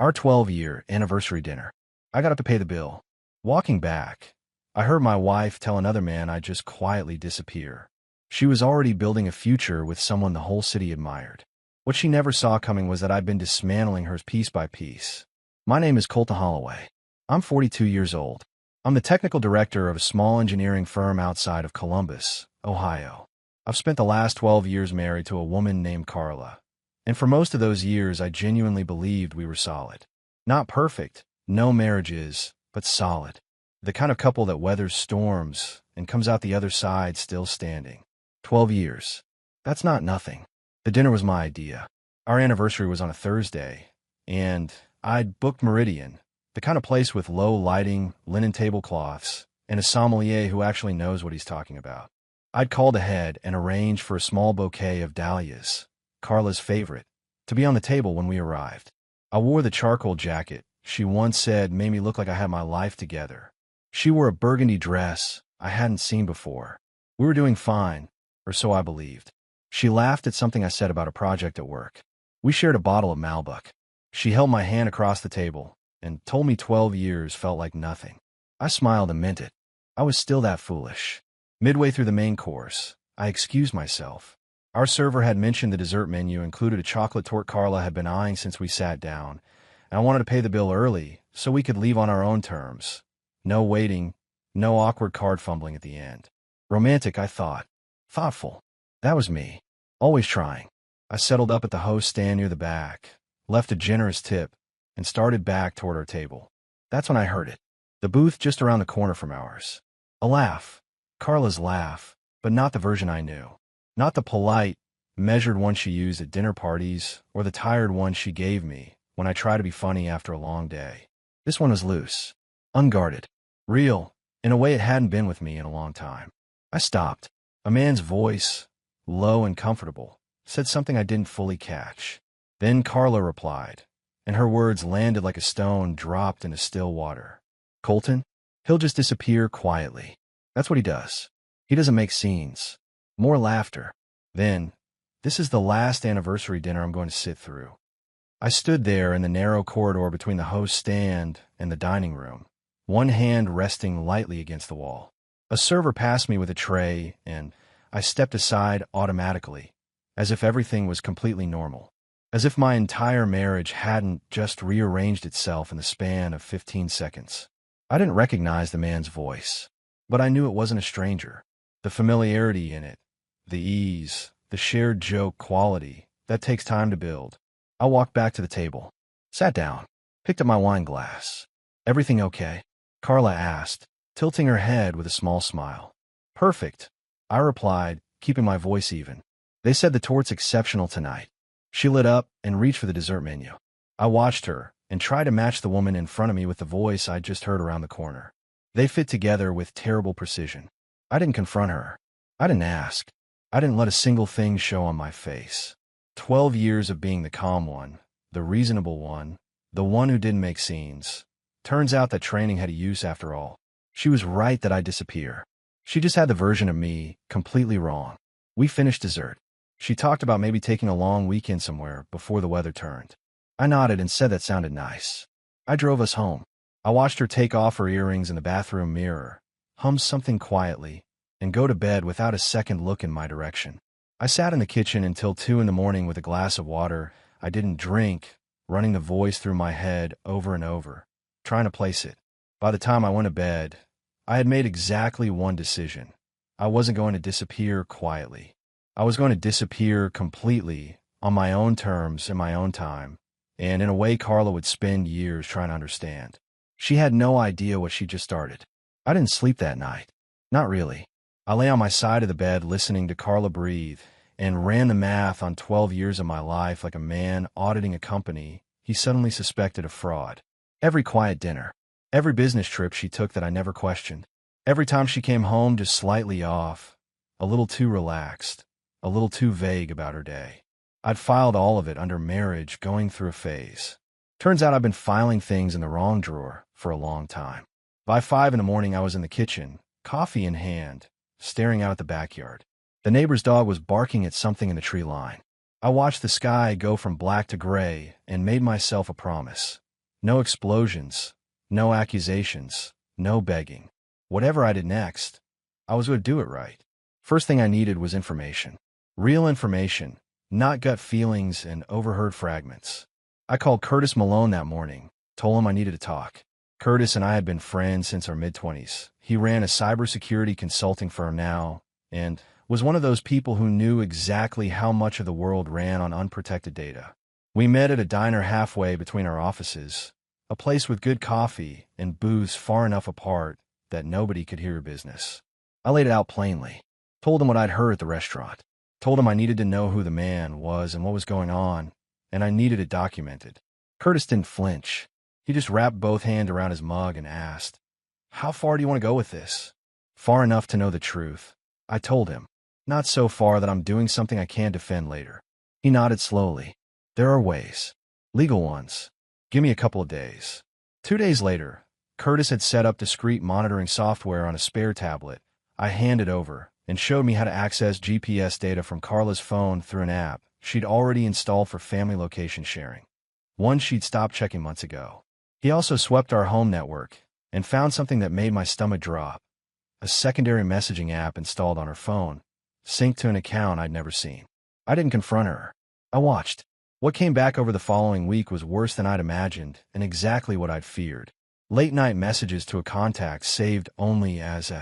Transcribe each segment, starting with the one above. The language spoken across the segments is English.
Our 12-year anniversary dinner. I got up to pay the bill. Walking back, I heard my wife tell another man I'd just quietly disappear. She was already building a future with someone the whole city admired. What she never saw coming was that I'd been dismantling hers piece by piece. My name is Colton Holloway. I'm 42 years old. I'm the technical director of a small engineering firm outside of Columbus, Ohio. I've spent the last 12 years married to a woman named Carla. And for most of those years, I genuinely believed we were solid. Not perfect, no marriage is, but solid. The kind of couple that weathers storms and comes out the other side still standing. 12 years. That's not nothing. The dinner was my idea. Our anniversary was on a Thursday, and I'd booked Meridian, the kind of place with low lighting, linen tablecloths, and a sommelier who actually knows what he's talking about. I'd called ahead and arranged for a small bouquet of dahlias, Carla's favorite, to be on the table when we arrived. I wore the charcoal jacket she once said made me look like I had my life together. She wore a burgundy dress I hadn't seen before. We were doing fine, or so I believed. She laughed at something I said about a project at work. We shared a bottle of Malbec. She held my hand across the table and told me 12 years felt like nothing. I smiled and meant it. I was still that foolish. Midway through the main course, I excused myself. Our server had mentioned the dessert menu included a chocolate torte Carla had been eyeing since we sat down, and I wanted to pay the bill early so we could leave on our own terms. No waiting, no awkward card fumbling at the end. Romantic, I thought. Thoughtful. That was me. Always trying. I settled up at the host stand near the back, left a generous tip, and started back toward our table. That's when I heard it. The booth just around the corner from ours. A laugh. Carla's laugh, but not the version I knew. Not the polite, measured one she used at dinner parties, or the tired one she gave me when I tried to be funny after a long day. This one was loose, unguarded, real, in a way it hadn't been with me in a long time. I stopped. A man's voice, low and comfortable, said something I didn't fully catch. Then Carla replied, and her words landed like a stone dropped into still water. Colton? He'll just disappear quietly. That's what he does. He doesn't make scenes. More laughter. Then, this is the last anniversary dinner I'm going to sit through. I stood there in the narrow corridor between the host stand and the dining room, one hand resting lightly against the wall. A server passed me with a tray, and I stepped aside automatically, as if everything was completely normal, as if my entire marriage hadn't just rearranged itself in the span of 15 seconds. I didn't recognize the man's voice, but I knew it wasn't a stranger. The familiarity in it, the ease, the shared joke quality, that takes time to build. I walked back to the table, sat down, picked up my wine glass. Everything okay? Carla asked, tilting her head with a small smile. Perfect, I replied, keeping my voice even. They said the torte's exceptional tonight. She lit up and reached for the dessert menu. I watched her and tried to match the woman in front of me with the voice I'd just heard around the corner. They fit together with terrible precision. I didn't confront her. I didn't ask. I didn't let a single thing show on my face. 12 years of being the calm one, the reasonable one, the one who didn't make scenes. Turns out that training had a use after all. She was right that I'd disappear. She just had the version of me completely wrong. We finished dessert. She talked about maybe taking a long weekend somewhere before the weather turned. I nodded and said that sounded nice. I drove us home. I watched her take off her earrings in the bathroom mirror, hum something quietly, and go to bed without a second look in my direction. I sat in the kitchen until 2 in the morning with a glass of water I didn't drink, running the voice through my head over and over, trying to place it. By the time I went to bed, I had made exactly one decision. I wasn't going to disappear quietly. I was going to disappear completely, on my own terms in my own time, and in a way Carla would spend years trying to understand. She had no idea what she just started. I didn't sleep that night. Not really. I lay on my side of the bed listening to Carla breathe and ran the math on 12 years of my life like a man auditing a company he suddenly suspected of fraud. Every quiet dinner, every business trip she took that I never questioned, every time she came home just slightly off, a little too relaxed, a little too vague about her day. I'd filed all of it under marriage going through a phase. Turns out I've been filing things in the wrong drawer for a long time. By 5 in the morning, I was in the kitchen, coffee in hand, staring out at the backyard. The neighbor's dog was barking at something in the tree line. I watched the sky go from black to gray and made myself a promise. No explosions, no accusations, no begging. Whatever I did next, I was going to do it right. First thing I needed was information. Real information, not gut feelings and overheard fragments. I called Curtis Malone that morning, told him I needed to talk. Curtis and I had been friends since our mid-20s. He ran a cybersecurity consulting firm now, and was one of those people who knew exactly how much of the world ran on unprotected data. We met at a diner halfway between our offices, a place with good coffee and booths far enough apart that nobody could hear your business. I laid it out plainly, told him what I'd heard at the restaurant, told him I needed to know who the man was and what was going on, and I needed it documented. Curtis didn't flinch. He just wrapped both hands around his mug and asked, "How far do you want to go with this?" "Far enough to know the truth," I told him. "Not so far that I'm doing something I can't defend later." He nodded slowly. "There are ways. Legal ones. Give me a couple of days." 2 days later, Curtis had set up discreet monitoring software on a spare tablet. I handed over and showed me how to access GPS data from Carla's phone through an app she'd already installed for family location sharing, one she'd stopped checking months ago. He also swept our home network and found something that made my stomach drop, a secondary messaging app installed on her phone, synced to an account I'd never seen. I didn't confront her. I watched. What came back over the following week was worse than I'd imagined and exactly what I'd feared. Late-night messages to a contact saved only as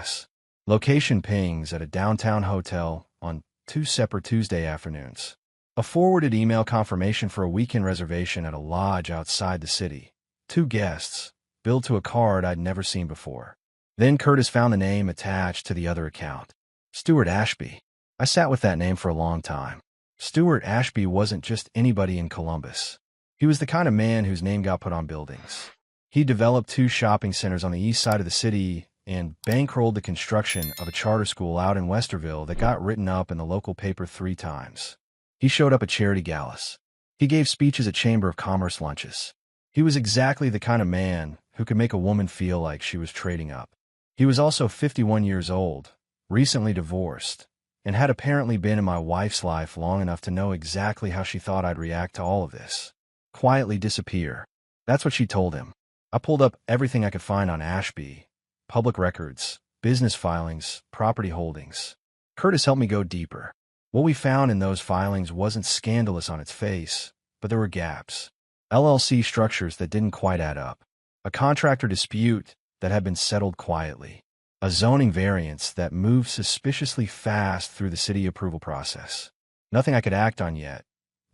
location pings at a downtown hotel on 2 separate Tuesday afternoons. A forwarded email confirmation for a weekend reservation at a lodge outside the city. 2 guests, billed to a card I'd never seen before. Then Curtis found the name attached to the other account. Stuart Ashby. I sat with that name for a long time. Stuart Ashby wasn't just anybody in Columbus. He was the kind of man whose name got put on buildings. He developed 2 shopping centers on the east side of the city and bankrolled the construction of a charter school out in Westerville that got written up in the local paper 3 times. He showed up at charity galas. He gave speeches at Chamber of Commerce lunches. He was exactly the kind of man who could make a woman feel like she was trading up. He was also 51 years old, recently divorced, and had apparently been in my wife's life long enough to know exactly how she thought I'd react to all of this. Quietly disappear. That's what she told him. I pulled up everything I could find on Ashby, public records, business filings, property holdings. Curtis helped me go deeper. What we found in those filings wasn't scandalous on its face, but there were gaps. LLC structures that didn't quite add up. A contractor dispute that had been settled quietly. A zoning variance that moved suspiciously fast through the city approval process. Nothing I could act on yet,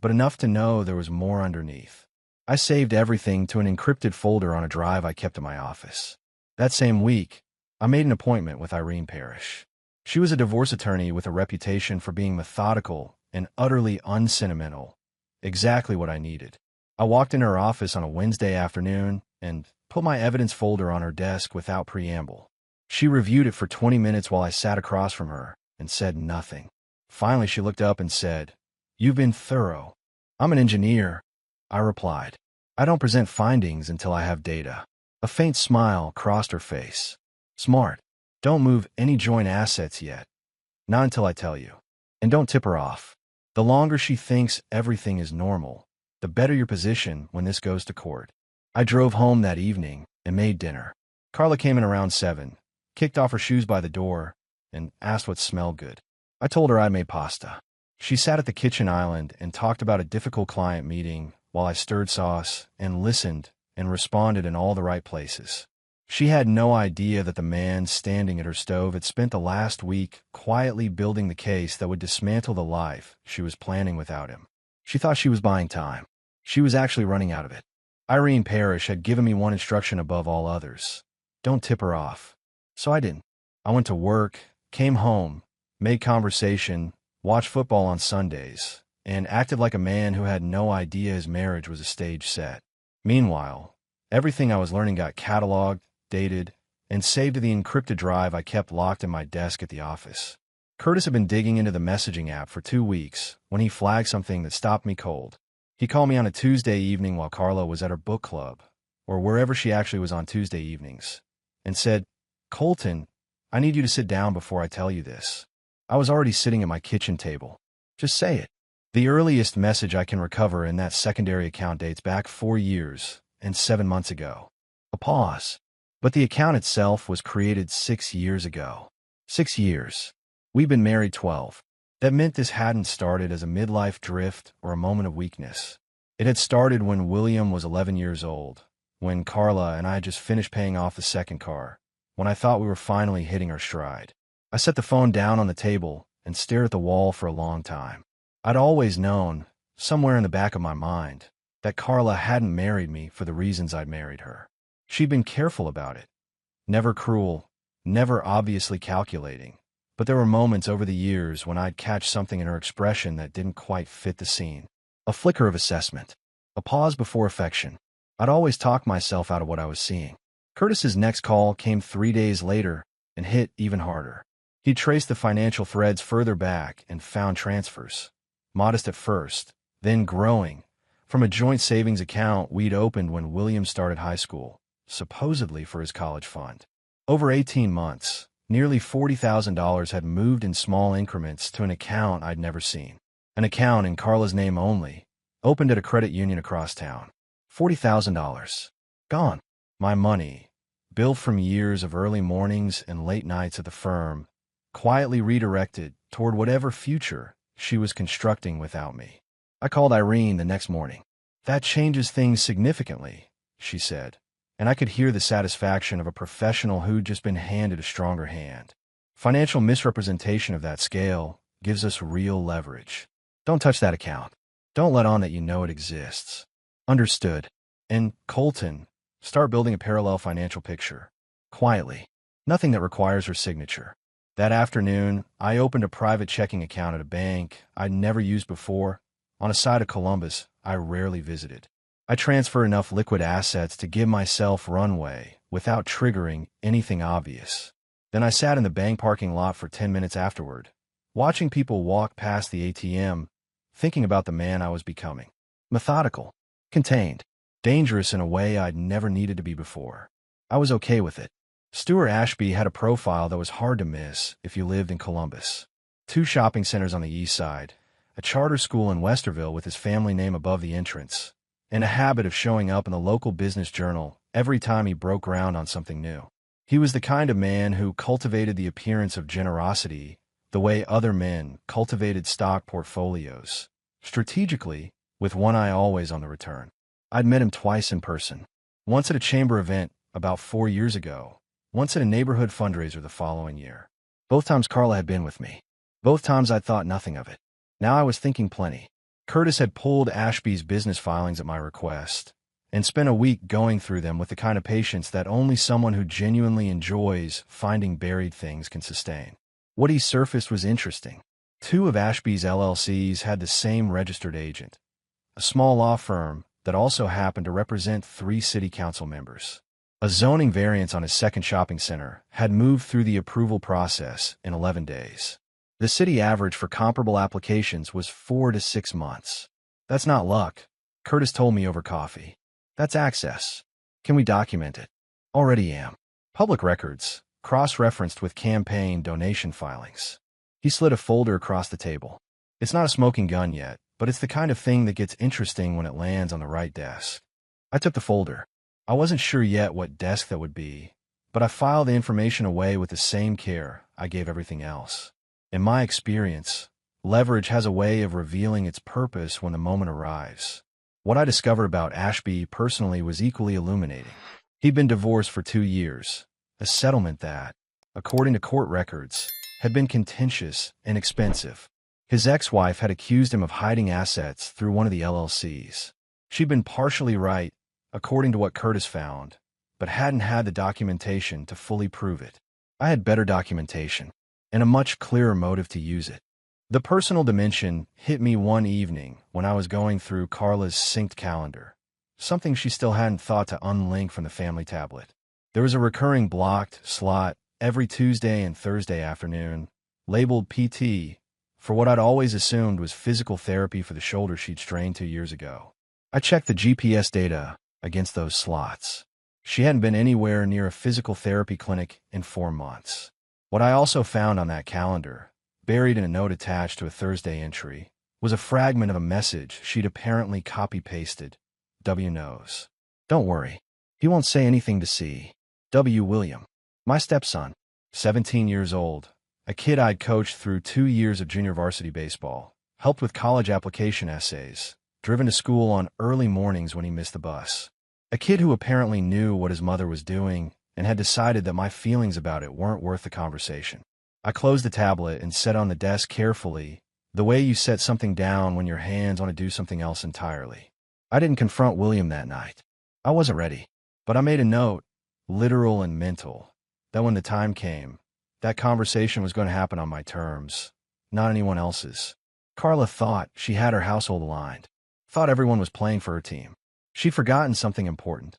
but enough to know there was more underneath. I saved everything to an encrypted folder on a drive I kept in my office. That same week, I made an appointment with Irene Parrish. She was a divorce attorney with a reputation for being methodical and utterly unsentimental. Exactly what I needed. I walked in her office on a Wednesday afternoon and put my evidence folder on her desk without preamble. She reviewed it for 20 minutes while I sat across from her and said nothing. Finally, she looked up and said, "You've been thorough." "I'm an engineer," I replied. "I don't present findings until I have data." A faint smile crossed her face. "Smart. Don't move any joint assets yet. Not until I tell you. And don't tip her off. The longer she thinks everything is normal, the better your position when this goes to court." I drove home that evening and made dinner. Carla came in around 7, kicked off her shoes by the door, and asked what smelled good. I told her I made pasta. She sat at the kitchen island and talked about a difficult client meeting while I stirred sauce and listened and responded in all the right places. She had no idea that the man standing at her stove had spent the last week quietly building the case that would dismantle the life she was planning without him. She thought she was buying time. She was actually running out of it. Irene Parrish had given me one instruction above all others. Don't tip her off. So I didn't. I went to work, came home, made conversation, watched football on Sundays, and acted like a man who had no idea his marriage was a stage set. Meanwhile, everything I was learning got cataloged, dated, and saved to the encrypted drive I kept locked in my desk at the office. Curtis had been digging into the messaging app for 2 weeks when he flagged something that stopped me cold. He called me on a Tuesday evening while Carla was at her book club, or wherever she actually was on Tuesday evenings, and said, "Colton, I need you to sit down before I tell you this." I was already sitting at my kitchen table. "Just say it." The earliest message I can recover in that secondary account dates back 4 years and 7 months ago. A pause. But the account itself was created 6 years ago. 6 years. We've been married 12. That meant this hadn't started as a midlife drift or a moment of weakness. It had started when William was 11 years old, when Carla and I had just finished paying off the second car, when I thought we were finally hitting our stride. I set the phone down on the table and stared at the wall for a long time. I'd always known, somewhere in the back of my mind, that Carla hadn't married me for the reasons I'd married her. She'd been careful about it. Never cruel, never obviously calculating. But there were moments over the years when I'd catch something in her expression that didn't quite fit the scene. A flicker of assessment. A pause before affection. I'd always talk myself out of what I was seeing. Curtis's next call came 3 days later and hit even harder. He traced the financial threads further back and found transfers. Modest at first, then growing, from a joint savings account we'd opened when William started high school, supposedly for his college fund. Over 18 months, nearly $40,000 had moved in small increments to an account I'd never seen. An account in Carla's name only, opened at a credit union across town. $40,000. Gone. My money, built from years of early mornings and late nights at the firm, quietly redirected toward whatever future she was constructing without me. I called Irene the next morning. "That changes things significantly," she said, and I could hear the satisfaction of a professional who'd just been handed a stronger hand. Financial misrepresentation of that scale gives us real leverage. Don't touch that account. Don't let on that you know it exists. Understood. And, Colton, start building a parallel financial picture. Quietly. Nothing that requires her signature. That afternoon, I opened a private checking account at a bank I'd never used before, on a side of Columbus I rarely visited. I transferred enough liquid assets to give myself runway without triggering anything obvious. Then I sat in the bank parking lot for 10 minutes afterward, watching people walk past the ATM, thinking about the man I was becoming. Methodical, contained, dangerous in a way I'd never needed to be before. I was okay with it. Stuart Ashby had a profile that was hard to miss if you lived in Columbus. 2 shopping centers on the east side, a charter school in Westerville with his family name above the entrance, and a habit of showing up in the local business journal every time he broke ground on something new. He was the kind of man who cultivated the appearance of generosity the way other men cultivated stock portfolios, strategically, with one eye always on the return. I'd met him twice in person. Once at a chamber event about 4 years ago, once at a neighborhood fundraiser the following year. Both times Carla had been with me. Both times I'd thought nothing of it. Now I was thinking plenty. Curtis had pulled Ashby's business filings at my request and spent a week going through them with the kind of patience that only someone who genuinely enjoys finding buried things can sustain. What he surfaced was interesting. 2 of Ashby's LLCs had the same registered agent, a small law firm that also happened to represent 3 city council members. A zoning variance on his second shopping center had moved through the approval process in 11 days. The city average for comparable applications was 4 to 6 months. That's not luck, Curtis told me over coffee. That's access. Can we document it? Already am. Public records, cross-referenced with campaign donation filings. He slid a folder across the table. It's not a smoking gun yet, but it's the kind of thing that gets interesting when it lands on the right desk. I took the folder. I wasn't sure yet what desk that would be, but I filed the information away with the same care I gave everything else. In my experience, leverage has a way of revealing its purpose when the moment arrives. What I discovered about Ashby personally was equally illuminating. He'd been divorced for 2 years, a settlement that, according to court records, had been contentious and expensive. His ex-wife had accused him of hiding assets through one of the LLCs. She'd been partially right, according to what Curtis found, but hadn't had the documentation to fully prove it. I had better documentation, and a much clearer motive to use it. The personal dimension hit me one evening when I was going through Carla's synced calendar, something she still hadn't thought to unlink from the family tablet. There was a recurring blocked slot every Tuesday and Thursday afternoon, labeled PT, for what I'd always assumed was physical therapy for the shoulder she'd strained 2 years ago. I checked the GPS data against those slots. She hadn't been anywhere near a physical therapy clinic in 4 months. What I also found on that calendar, buried in a note attached to a Thursday entry, was a fragment of a message she'd apparently copy-pasted. W knows. Don't worry. He won't say anything to see. W. William. My stepson. 17 years old. A kid I'd coached through 2 years of junior varsity baseball. Helped with college application essays. Driven to school on early mornings when he missed the bus. A kid who apparently knew what his mother was doing and had decided that my feelings about it weren't worth the conversation. I closed the tablet and set on the desk carefully, the way you set something down when your hands want to do something else entirely. I didn't confront William that night. I wasn't ready. But I made a note, literal and mental, that when the time came, that conversation was going to happen on my terms, not anyone else's. Carla thought she had her household aligned. Thought everyone was playing for her team. She'd forgotten something important.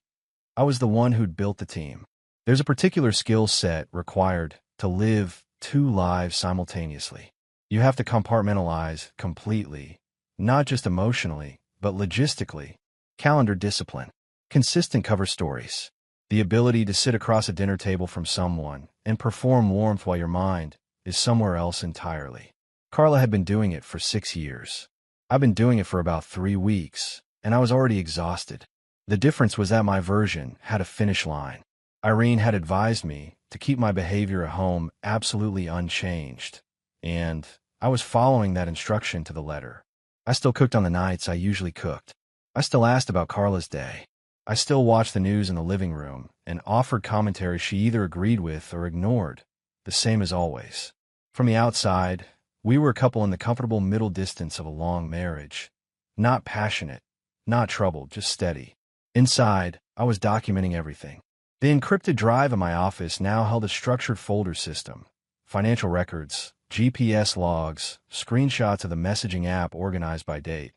I was the one who'd built the team. There's a particular skill set required to live 2 lives simultaneously. You have to compartmentalize completely, not just emotionally, but logistically. Calendar discipline. Consistent cover stories. The ability to sit across a dinner table from someone and perform warmth while your mind is somewhere else entirely. Carla had been doing it for 6 years. I've been doing it for about 3 weeks, and I was already exhausted. The difference was that my version had a finish line. Irene had advised me to keep my behavior at home absolutely unchanged, and I was following that instruction to the letter. I still cooked on the nights I usually cooked. I still asked about Carla's day. I still watched the news in the living room and offered commentary she either agreed with or ignored, the same as always. From the outside, we were a couple in the comfortable middle distance of a long marriage. Not passionate, not troubled, just steady. Inside, I was documenting everything. The encrypted drive in my office now held a structured folder system, financial records, GPS logs, screenshots of the messaging app organized by date.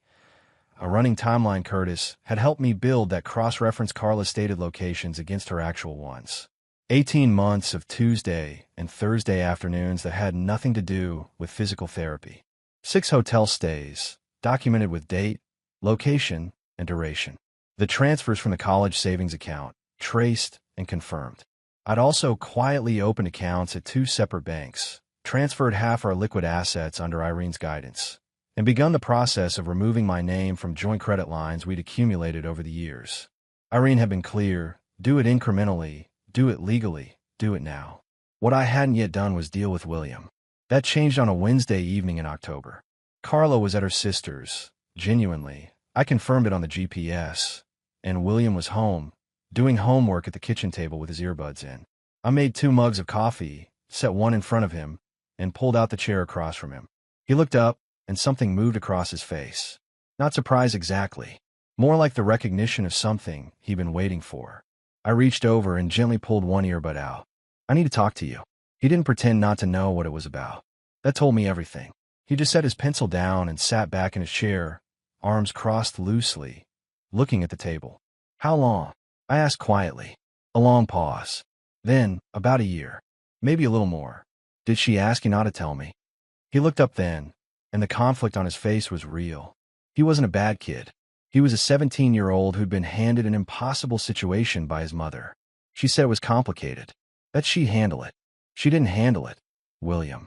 A running timeline Curtis had helped me build that cross-reference Carla's stated locations against her actual ones. 18 months of Tuesday and Thursday afternoons that had nothing to do with physical therapy. 6 hotel stays, documented with date, location, and duration. The transfers from the college savings account, traced and confirmed. I'd also quietly opened accounts at 2 separate banks, transferred half our liquid assets under Irene's guidance, and begun the process of removing my name from joint credit lines we'd accumulated over the years. Irene had been clear, do it incrementally, do it legally, do it now. What I hadn't yet done was deal with William. That changed on a Wednesday evening in October. Carla was at her sister's, genuinely. I confirmed it on the GPS, and William was home, doing homework at the kitchen table with his earbuds in. I made 2 mugs of coffee, set one in front of him, and pulled out the chair across from him. He looked up, and something moved across his face. Not surprise exactly. More like the recognition of something he'd been waiting for. I reached over and gently pulled one earbud out. I need to talk to you. He didn't pretend not to know what it was about. That told me everything. He just set his pencil down and sat back in his chair, arms crossed loosely, looking at the table. How long? I asked quietly. A long pause. Then, about a year. Maybe a little more. Did she ask you not to tell me? He looked up then, and the conflict on his face was real. He wasn't a bad kid. He was a 17-year-old who'd been handed an impossible situation by his mother. She said it was complicated, that she'd handle it. She didn't handle it. William.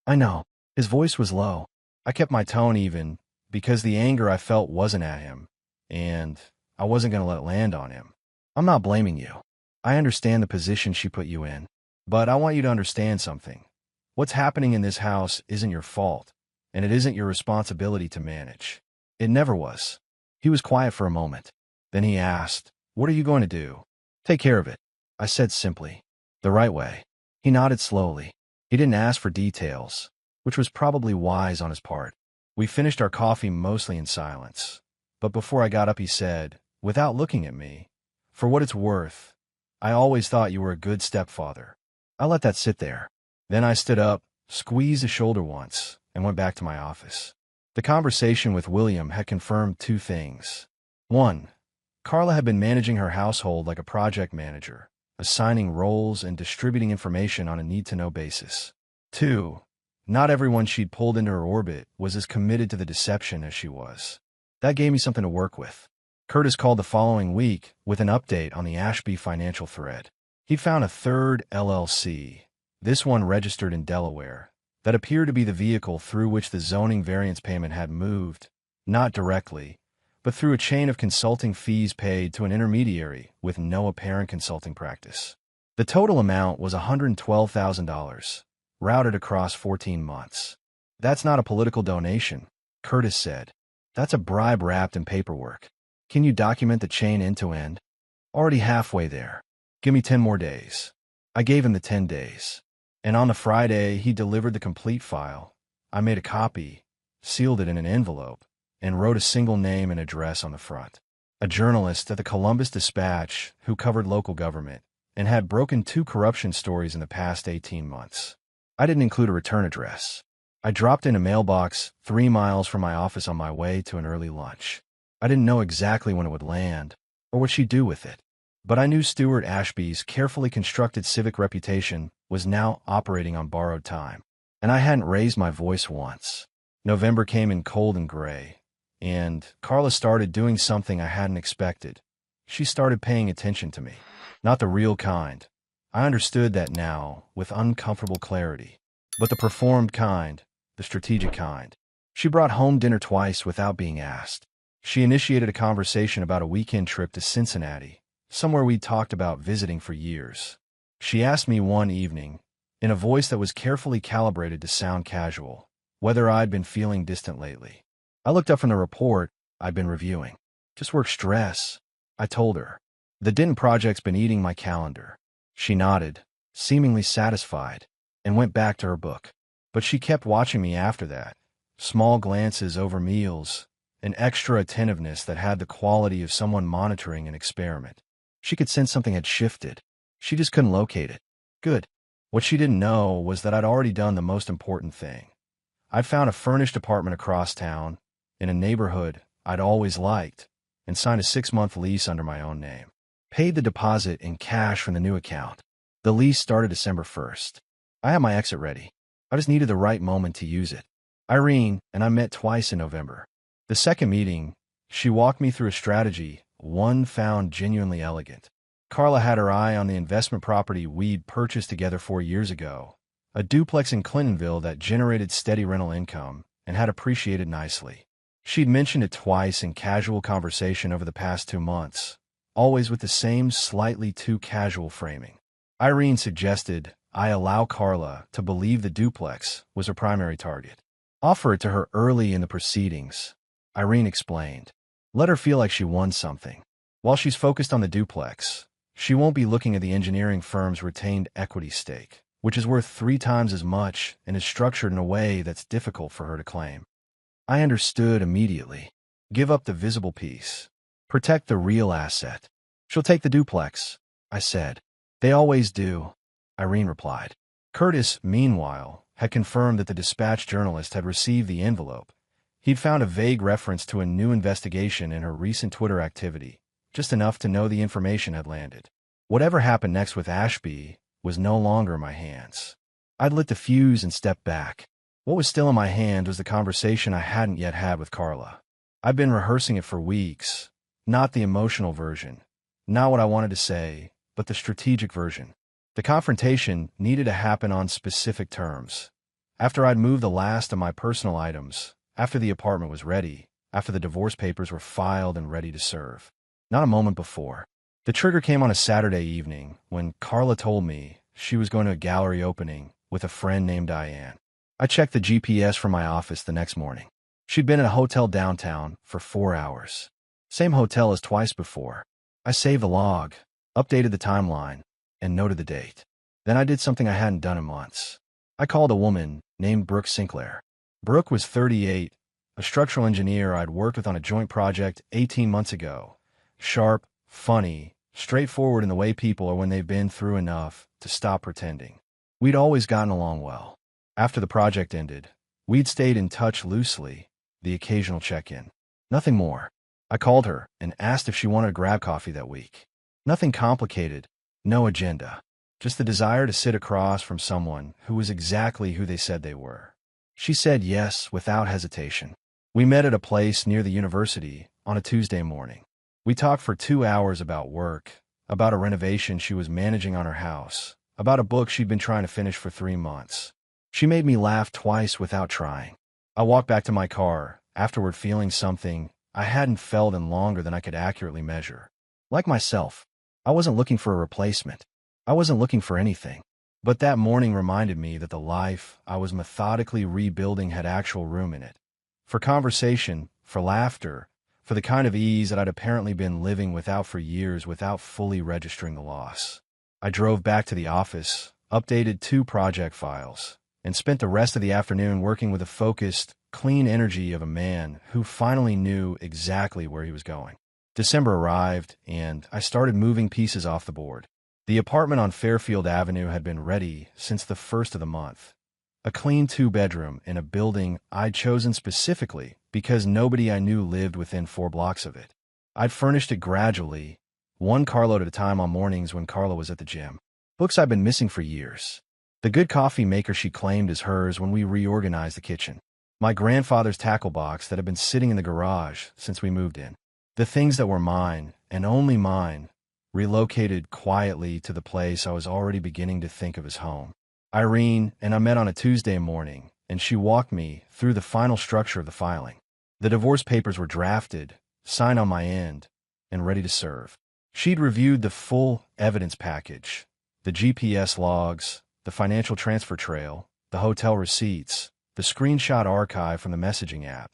I know. His voice was low. I kept my tone even, because the anger I felt wasn't at him, and I wasn't going to let it land on him. I'm not blaming you. I understand the position she put you in, but I want you to understand something. What's happening in this house isn't your fault, and it isn't your responsibility to manage. It never was. He was quiet for a moment. Then he asked, what are you going to do? Take care of it. I said simply. The right way. He nodded slowly. He didn't ask for details, which was probably wise on his part. We finished our coffee mostly in silence. But before I got up, he said, without looking at me, for what it's worth, I always thought you were a good stepfather. I let that sit there. Then I stood up, squeezed his shoulder once, and went back to my office. The conversation with William had confirmed 2 things. 1. Carla had been managing her household like a project manager, assigning roles and distributing information on a need-to-know basis. 2. Not everyone she'd pulled into her orbit was as committed to the deception as she was. That gave me something to work with. Curtis called the following week with an update on the Ashby financial thread. He found a 3rd LLC, this one registered in Delaware, that appeared to be the vehicle through which the zoning variance payment had moved, not directly, but through a chain of consulting fees paid to an intermediary with no apparent consulting practice. The total amount was $112,000, routed across 14 months. That's not a political donation, Curtis said. That's a bribe wrapped in paperwork. Can you document the chain end to end? Already halfway there. Give me 10 more days. I gave him the 10 days. And on the Friday, he delivered the complete file. I made a copy, sealed it in an envelope, and wrote a single name and address on the front. A journalist at the Columbus Dispatch who covered local government and had broken 2 corruption stories in the past 18 months. I didn't include a return address. I dropped in a mailbox 3 miles from my office on my way to an early lunch. I didn't know exactly when it would land or what she'd do with it. But I knew Stuart Ashby's carefully constructed civic reputation was now operating on borrowed time, and I hadn't raised my voice once. November came in cold and gray, and Carla started doing something I hadn't expected. She started paying attention to me. Not the real kind. I understood that now, with uncomfortable clarity. But the performed kind, the strategic kind. She brought home dinner twice without being asked. She initiated a conversation about a weekend trip to Cincinnati, somewhere we'd talked about visiting for years. She asked me one evening, in a voice that was carefully calibrated to sound casual, whether I'd been feeling distant lately. I looked up from the report I'd been reviewing. Just work stress, I told her. The Denton project's been eating my calendar. She nodded, seemingly satisfied, and went back to her book. But she kept watching me after that, small glances over meals, an extra attentiveness that had the quality of someone monitoring an experiment. She could sense something had shifted. She just couldn't locate it. Good. What she didn't know was that I'd already done the most important thing. I'd found a furnished apartment across town, in a neighborhood I'd always liked, and signed a 6-month lease under my own name. Paid the deposit in cash from the new account. The lease started December 1st. I had my exit ready. I just needed the right moment to use it. Irene and I met twice in November. The second meeting, she walked me through a strategy one found genuinely elegant. Carla had her eye on the investment property we'd purchased together 4 years ago, a duplex in Clintonville that generated steady rental income and had appreciated nicely. She'd mentioned it twice in casual conversation over the past 2 months, always with the same slightly too casual framing. Irene suggested I allow Carla to believe the duplex was her primary target. Offer it to her early in the proceedings, Irene explained. Let her feel like she won something. While she's focused on the duplex, she won't be looking at the engineering firm's retained equity stake, which is worth 3 times as much and is structured in a way that's difficult for her to claim. I understood immediately. Give up the visible piece. Protect the real asset. She'll take the duplex, I said. They always do, Irene replied. Curtis, meanwhile, had confirmed that the Dispatch journalist had received the envelope. He'd found a vague reference to a new investigation in her recent Twitter activity, just enough to know the information had landed. Whatever happened next with Ashby was no longer in my hands. I'd lit the fuse and stepped back. What was still in my hand was the conversation I hadn't yet had with Carla. I'd been rehearsing it for weeks, not the emotional version, not what I wanted to say, but the strategic version. The confrontation needed to happen on specific terms. After I'd moved the last of my personal items, after the apartment was ready, after the divorce papers were filed and ready to serve. Not a moment before. The trigger came on a Saturday evening when Carla told me she was going to a gallery opening with a friend named Diane. I checked the GPS from my office the next morning. She'd been at a hotel downtown for 4 hours. Same hotel as twice before. I saved the log, updated the timeline, and noted the date. Then I did something I hadn't done in months. I called a woman named Brooke Sinclair. Brooke was 38, a structural engineer I'd worked with on a joint project 18 months ago. Sharp, funny, straightforward in the way people are when they've been through enough to stop pretending. We'd always gotten along well. After the project ended, we'd stayed in touch loosely, the occasional check-in. Nothing more. I called her and asked if she wanted to grab coffee that week. Nothing complicated, no agenda. Just the desire to sit across from someone who was exactly who they said they were. She said yes without hesitation. We met at a place near the university on a Tuesday morning. We talked for 2 hours about work, about a renovation she was managing on her house, about a book she'd been trying to finish for 3 months. She made me laugh twice without trying. I walked back to my car, afterward feeling something I hadn't felt in longer than I could accurately measure. Like myself, I wasn't looking for a replacement. I wasn't looking for anything. But that morning reminded me that the life I was methodically rebuilding had actual room in it. For conversation, for laughter, for the kind of ease that I'd apparently been living without for years without fully registering the loss. I drove back to the office, updated 2 project files, and spent the rest of the afternoon working with the focused, clean energy of a man who finally knew exactly where he was going. December arrived, and I started moving pieces off the board. The apartment on Fairfield Avenue had been ready since the first of the month. A clean 2-bedroom in a building I'd chosen specifically because nobody I knew lived within 4 blocks of it. I'd furnished it gradually, one carload at a time on mornings when Carla was at the gym. Books I'd been missing for years. The good coffee maker she claimed as hers when we reorganized the kitchen. My grandfather's tackle box that had been sitting in the garage since we moved in. The things that were mine, and only mine, relocated quietly to the place I was already beginning to think of as home. Irene and I met on a Tuesday morning, and she walked me through the final structure of the filing. The divorce papers were drafted, signed on my end, and ready to serve. She'd reviewed the full evidence package, the GPS logs, the financial transfer trail, the hotel receipts, the screenshot archive from the messaging app,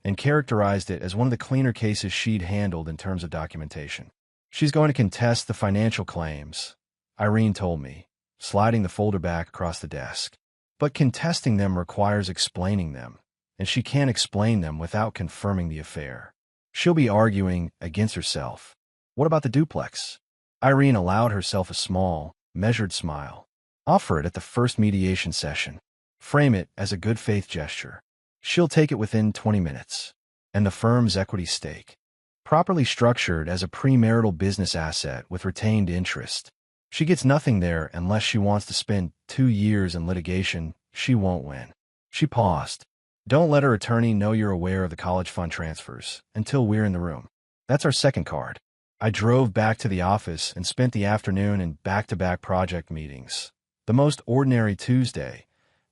and characterized it as one of the cleaner cases she'd handled in terms of documentation. She's going to contest the financial claims, Irene told me, sliding the folder back across the desk. But contesting them requires explaining them, and she can't explain them without confirming the affair. She'll be arguing against herself. What about the duplex? Irene allowed herself a small, measured smile. Offer it at the first mediation session. Frame it as a good faith gesture. She'll take it within 20 minutes. And the firm's equity stake. Properly structured as a premarital business asset with retained interest. She gets nothing there unless she wants to spend 2 years in litigation. She won't win. She paused. Don't let her attorney know you're aware of the college fund transfers until we're in the room. That's our second card. I drove back to the office and spent the afternoon in back-to-back project meetings. The most ordinary Tuesday,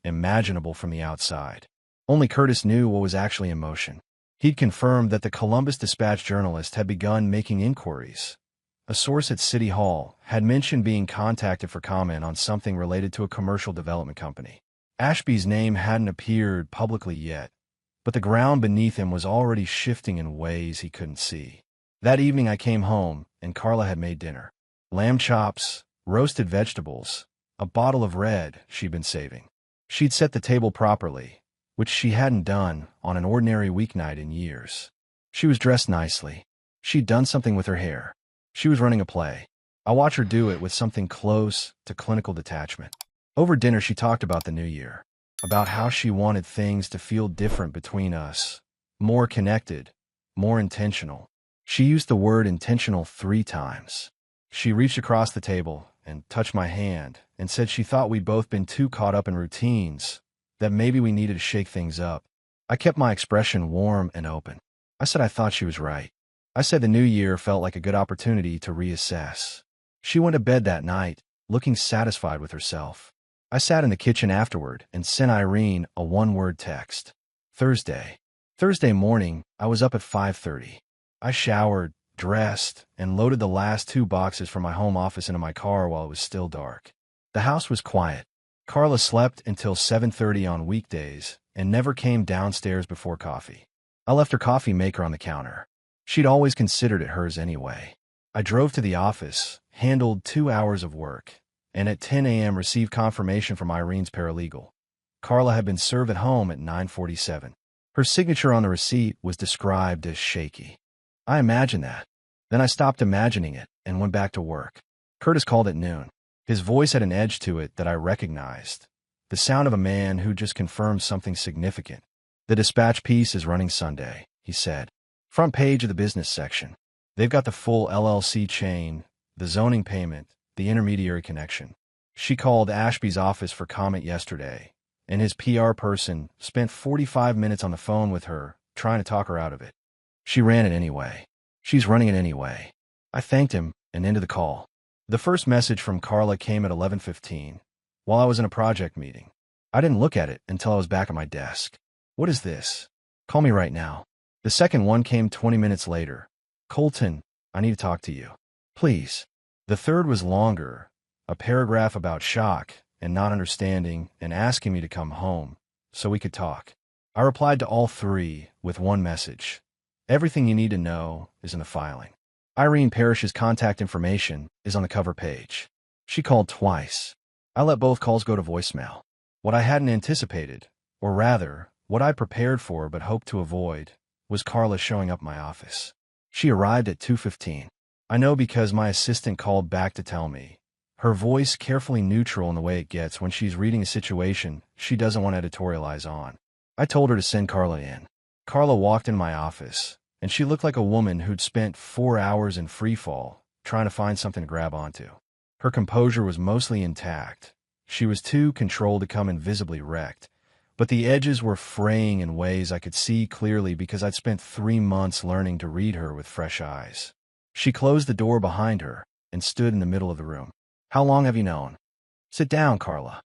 imaginable from the outside. Only Curtis knew what was actually in motion. He'd confirmed that the Columbus Dispatch journalist had begun making inquiries. A source at City Hall had mentioned being contacted for comment on something related to a commercial development company. Ashby's name hadn't appeared publicly yet, but the ground beneath him was already shifting in ways he couldn't see. That evening I came home, and Carla had made dinner. Lamb chops, roasted vegetables, a bottle of red she'd been saving. She'd set the table properly, which she hadn't done on an ordinary weeknight in years. She was dressed nicely. She'd done something with her hair. She was running a play. I watched her do it with something close to clinical detachment. Over dinner she talked about the new year, about how she wanted things to feel different between us, more connected, more intentional. She used the word intentional 3 times. She reached across the table and touched my hand and said she thought we'd both been too caught up in routines, that maybe we needed to shake things up. I kept my expression warm and open. I said I thought she was right. I said the new year felt like a good opportunity to reassess. She went to bed that night, looking satisfied with herself. I sat in the kitchen afterward and sent Irene a 1-word text. Thursday morning, I was up at 5:30. I showered, dressed, and loaded the last 2 boxes from my home office into my car while it was still dark. The house was quiet. Carla slept until 7:30 on weekdays and never came downstairs before coffee. I left her coffee maker on the counter. She'd always considered it hers anyway. I drove to the office, handled 2 hours of work, and at 10 a.m. received confirmation from Irene's paralegal. Carla had been served at home at 9:47. Her signature on the receipt was described as shaky. I imagined that. Then I stopped imagining it and went back to work. Curtis called at noon. His voice had an edge to it that I recognized. The sound of a man who just confirmed something significant. The dispatch piece is running Sunday, he said. Front page of the business section. They've got the full LLC chain, the zoning payment, the intermediary connection. She called Ashby's office for comment yesterday, and his PR person spent 45 minutes on the phone with her, trying to talk her out of it. She ran it anyway. She's running it anyway. I thanked him and ended the call. The first message from Carla came at 11:15, while I was in a project meeting. I didn't look at it until I was back at my desk. What is this? Call me right now. The second one came 20 minutes later. Colton, I need to talk to you. Please. The third was longer, a paragraph about shock and not understanding and asking me to come home so we could talk. I replied to all three with one message. Everything you need to know is in the filing. Irene Parrish's contact information is on the cover page. She called twice. I let both calls go to voicemail. What I hadn't anticipated, or rather, what I prepared for but hoped to avoid, was Carla showing up at my office. She arrived at 2:15. I know because my assistant called back to tell me. Her voice carefully neutral in the way it gets when she's reading a situation she doesn't want to editorialize on. I told her to send Carla in. Carla walked in my office, and she looked like a woman who'd spent 4 hours in freefall, trying to find something to grab onto. Her composure was mostly intact. She was too controlled to come invisibly wrecked, but the edges were fraying in ways I could see clearly because I'd spent 3 months learning to read her with fresh eyes. She closed the door behind her and stood in the middle of the room. How long have you known? Sit down, Carla.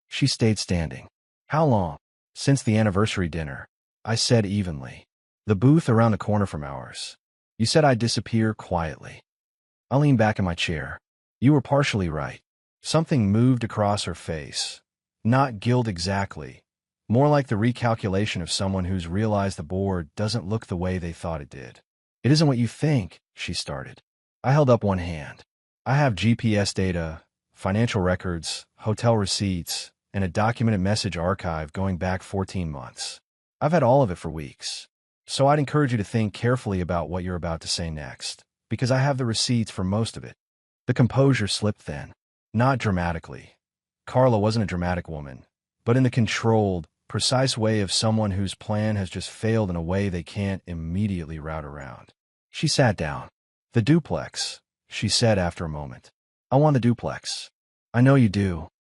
She stayed standing. How long? Since the anniversary dinner, I said evenly. The booth around the corner from ours. You said I'd disappear quietly. I leaned back in my chair. You were partially right. Something moved across her face. Not guilt exactly. More like the recalculation of someone who's realized the board doesn't look the way they thought it did. It isn't what you think, she started. I held up one hand. I have GPS data, financial records, hotel receipts, and a documented message archive going back 14 months. I've had all of it for weeks. So I'd encourage you to think carefully about what you're about to say next, because I have the receipts for most of it. The composure slipped then. Not dramatically. Carla wasn't a dramatic woman, but in the controlled, precise way of someone whose plan has just failed in a way they can't immediately route around. She sat down. The duplex, she said after a moment. I want the duplex. I know you do,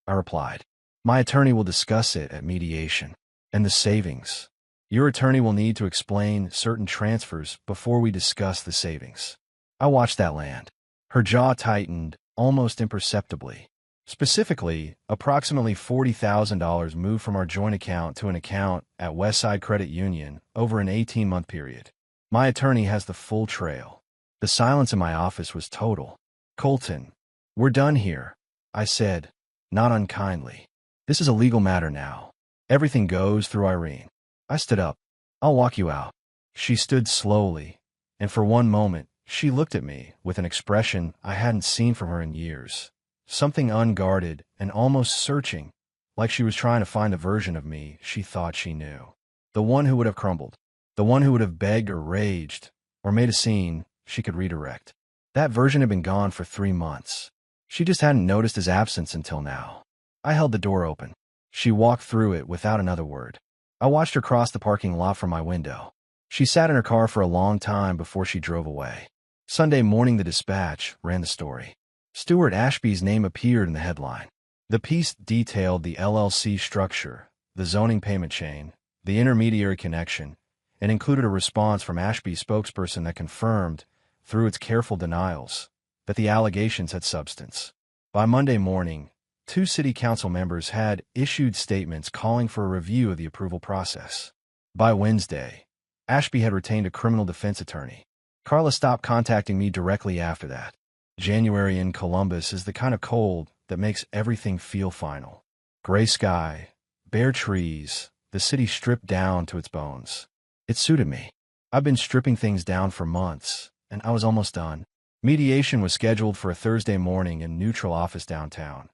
I replied. My attorney will discuss it at mediation. And the savings. Your attorney will need to explain certain transfers before we discuss the savings. I watched that land. Her jaw tightened, almost imperceptibly. Specifically, approximately $40,000 moved from our joint account to an account at Westside Credit Union over an 18-month period. My attorney has the full trail. The silence in my office was total. Colton, we're done here, I said, not unkindly. This is a legal matter now. Everything goes through Irene. I stood up. I'll walk you out. She stood slowly, and for one moment, she looked at me with an expression I hadn't seen from her in years. Something unguarded and almost searching, like she was trying to find a version of me she thought she knew. The one who would have crumbled. The one who would have begged or raged, or made a scene she could redirect. That version had been gone for 3 months. She just hadn't noticed his absence until now. I held the door open. She walked through it without another word. I watched her cross the parking lot from my window. She sat in her car for a long time before she drove away. Sunday morning, the Dispatch ran the story. Stuart Ashby's name appeared in the headline. The piece detailed the LLC structure, the zoning payment chain, the intermediary connection, and included a response from Ashby's spokesperson that confirmed, through its careful denials, that the allegations had substance. By Monday morning, 2 city council members had issued statements calling for a review of the approval process. By Wednesday, Ashby had retained a criminal defense attorney. Carla stopped contacting me directly after that. January in Columbus is the kind of cold that makes everything feel final. Gray sky, bare trees, the city stripped down to its bones. It suited me. I've been stripping things down for months, and I was almost done. Mediation was scheduled for a Thursday morning in neutral office downtown.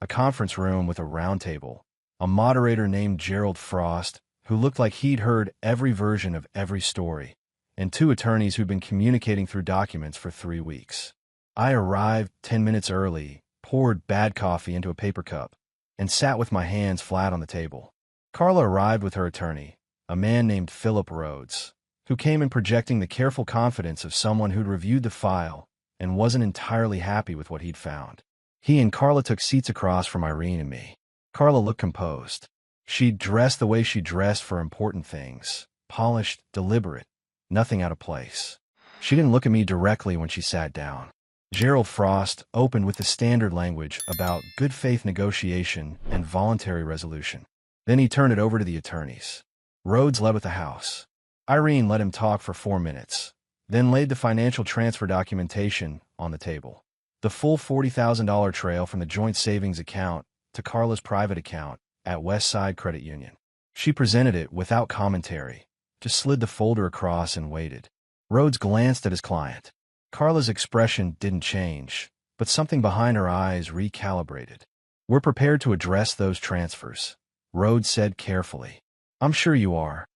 A conference room with a round table, a moderator named Gerald Frost, who looked like he'd heard every version of every story, and 2 attorneys who'd been communicating through documents for 3 weeks. I arrived 10 minutes early, poured bad coffee into a paper cup, and sat with my hands flat on the table. Carla arrived with her attorney, a man named Philip Rhodes, who came in projecting the careful confidence of someone who'd reviewed the file and wasn't entirely happy with what he'd found. He and Carla took seats across from Irene and me. Carla looked composed. She'd dressed the way she dressed for important things, polished, deliberate, nothing out of place. She didn't look at me directly when she sat down. Gerald Frost opened with the standard language about good faith negotiation and voluntary resolution. Then he turned it over to the attorneys. Rhodes led with the House. Irene let him talk for 4 minutes, then laid the financial transfer documentation on the table. The full $40,000 trail from the joint savings account to Carla's private account at Westside Credit Union. She presented it without commentary, just slid the folder across and waited. Rhodes glanced at his client. Carla's expression didn't change, but something behind her eyes recalibrated. "We're prepared to address those transfers," Rhodes said carefully. "I'm sure you are,"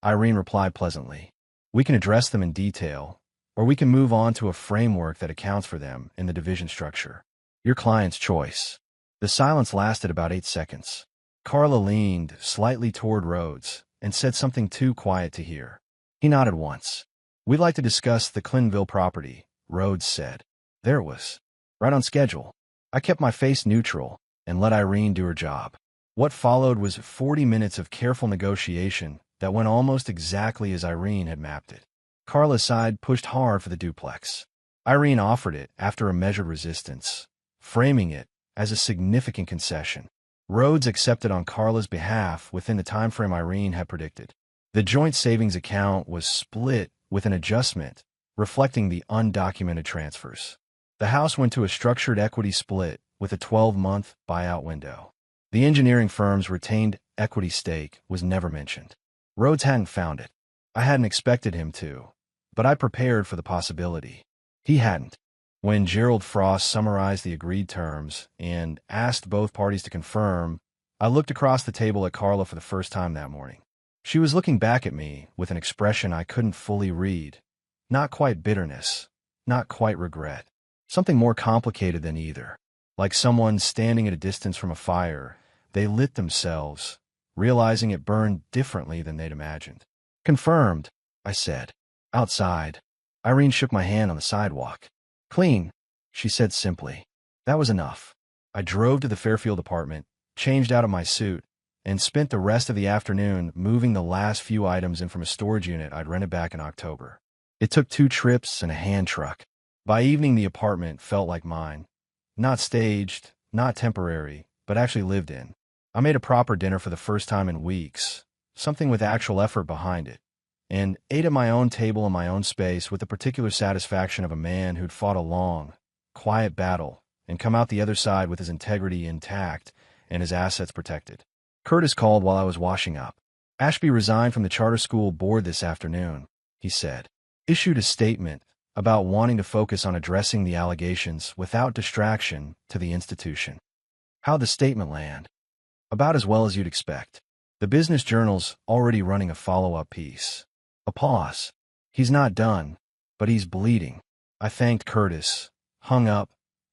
Irene replied pleasantly. "We can address them in detail, or we can move on to a framework that accounts for them in the division structure. Your client's choice." The silence lasted about 8 seconds. Carla leaned slightly toward Rhodes and said something too quiet to hear. He nodded once. "We'd like to discuss the Clintonville property," Rhodes said. There it was, right on schedule. I kept my face neutral and let Irene do her job. What followed was 40 minutes of careful negotiation that went almost exactly as Irene had mapped it. Carla's side pushed hard for the duplex. Irene offered it after a measured resistance, framing it as a significant concession. Rhodes accepted on Carla's behalf within the time frame Irene had predicted. The joint savings account was split with an adjustment reflecting the undocumented transfers. The house went to a structured equity split with a 12-month buyout window. The engineering firm's retained equity stake was never mentioned. Rhodes hadn't found it. I hadn't expected him to, but I prepared for the possibility. He hadn't. When Gerald Frost summarized the agreed terms and asked both parties to confirm, I looked across the table at Carla for the first time that morning. She was looking back at me with an expression I couldn't fully read. Not quite bitterness, not quite regret. Something more complicated than either. Like someone standing at a distance from a fire, they lit themselves, realizing it burned differently than they'd imagined. "Confirmed," I said. Outside, Irene shook my hand on the sidewalk. "Clean," she said simply. That was enough. I drove to the Fairfield apartment, changed out of my suit, and spent the rest of the afternoon moving the last few items in from a storage unit I'd rented back in October. It took 2 trips and a hand truck. By evening, the apartment felt like mine. Not staged, not temporary, but actually lived in. I made a proper dinner for the first time in weeks, something with actual effort behind it, and ate at my own table in my own space with the particular satisfaction of a man who'd fought a long, quiet battle and come out the other side with his integrity intact and his assets protected. Curtis called while I was washing up. "Ashby resigned from the charter school board this afternoon," he said. "Issued a statement about wanting to focus on addressing the allegations without distraction to the institution." How'd the statement land? About as well as you'd expect. The Business Journal's already running a follow-up piece. A pause. He's not done, but he's bleeding. I thanked Curtis, hung up,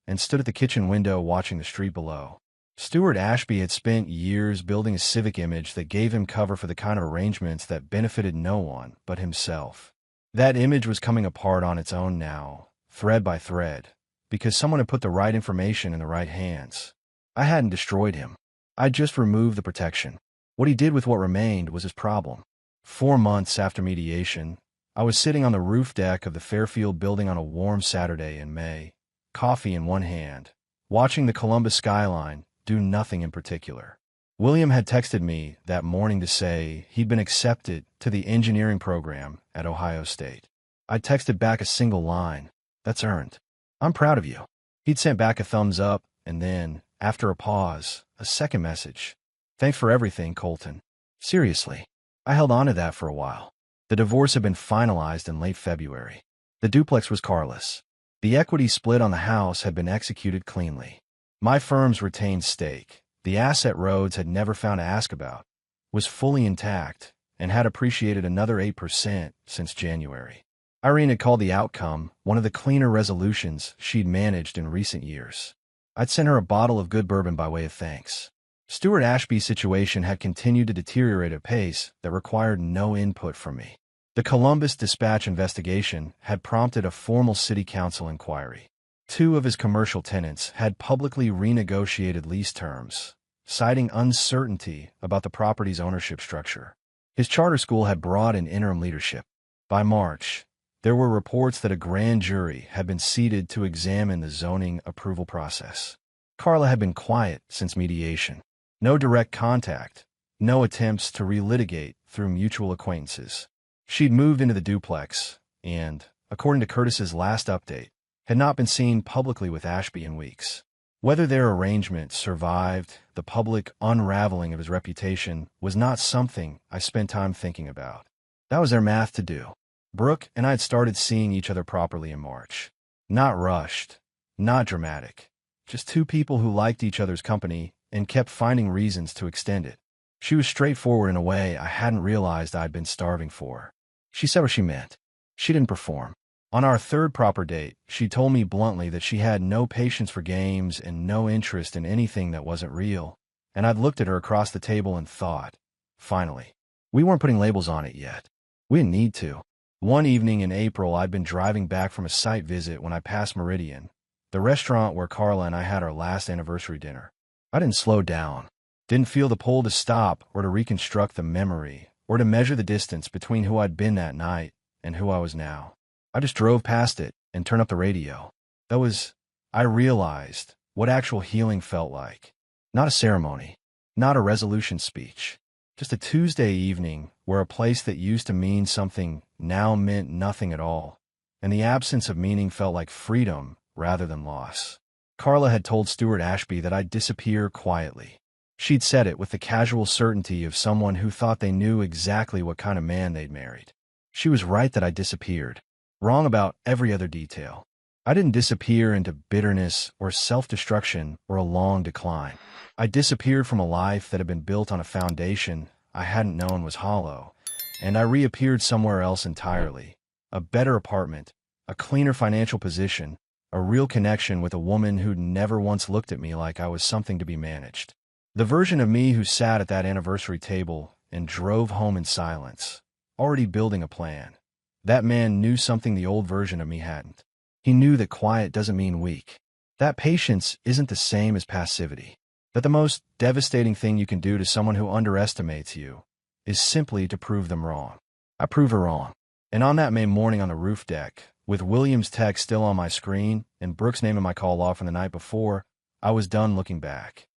and stood at the kitchen window watching the street below. Stuart Ashby had spent years building a civic image that gave him cover for the kind of arrangements that benefited no one but himself. That image was coming apart on its own now, thread by thread, because someone had put the right information in the right hands. I hadn't destroyed him. I'd just removed the protection. What he did with what remained was his problem. 4 months after mediation, I was sitting on the roof deck of the Fairfield building on a warm Saturday in May, coffee in one hand, watching the Columbus skyline do nothing in particular. William had texted me that morning to say he'd been accepted to the engineering program at Ohio State. I texted back a single line, "That's earned. I'm proud of you." He'd sent back a thumbs up, and then, after a pause, a second message. "Thanks for everything, Colton." Seriously. I held on to that for a while. The divorce had been finalized in late February. The duplex was carless. The equity split on the house had been executed cleanly. My firm's retained stake, the asset Rhodes had never found to ask about, was fully intact and had appreciated another 8% since January. Irene had called the outcome one of the cleaner resolutions she'd managed in recent years. I'd sent her a bottle of good bourbon by way of thanks. Stuart Ashby's situation had continued to deteriorate at a pace that required no input from me. The Columbus Dispatch investigation had prompted a formal city council inquiry. 2 of his commercial tenants had publicly renegotiated lease terms, citing uncertainty about the property's ownership structure. His charter school had brought in interim leadership. By March, there were reports that a grand jury had been seated to examine the zoning approval process. Carla had been quiet since mediation. No direct contact, no attempts to relitigate through mutual acquaintances. She'd moved into the duplex and, according to Curtis's last update, had not been seen publicly with Ashby in weeks. Whether their arrangement survived the public unraveling of his reputation was not something I spent time thinking about. That was their math to do. Brooke and I had started seeing each other properly in March. Not rushed, not dramatic, just two people who liked each other's company and kept finding reasons to extend it. She was straightforward in a way I hadn't realized I'd been starving for. She said what she meant. She didn't perform. On our third proper date, she told me bluntly that she had no patience for games and no interest in anything that wasn't real, and I'd looked at her across the table and thought, finally. We weren't putting labels on it yet. We didn't need to. One evening in April, I'd been driving back from a site visit when I passed Meridian, the restaurant where Carla and I had our last anniversary dinner. I didn't slow down, didn't feel the pull to stop or to reconstruct the memory or to measure the distance between who I'd been that night and who I was now. I just drove past it and turned up the radio. I realized what actual healing felt like. Not a ceremony, not a resolution speech, just a Tuesday evening where a place that used to mean something now meant nothing at all, and the absence of meaning felt like freedom rather than loss. Carla had told Stuart Ashby that I'd disappear quietly. She'd said it with the casual certainty of someone who thought they knew exactly what kind of man they'd married. She was right that I disappeared. Wrong about every other detail. I didn't disappear into bitterness or self-destruction or a long decline. I disappeared from a life that had been built on a foundation I hadn't known was hollow, and I reappeared somewhere else entirely. A better apartment, a cleaner financial position, a real connection with a woman who'd never once looked at me like I was something to be managed. The version of me who sat at that anniversary table and drove home in silence, already building a plan. That man knew something the old version of me hadn't. He knew that quiet doesn't mean weak. That patience isn't the same as passivity. That the most devastating thing you can do to someone who underestimates you is simply to prove them wrong. I proved her wrong. And on that May morning on the roof deck, with William's text still on my screen and Brooke's name in my call log from the night before, I was done looking back.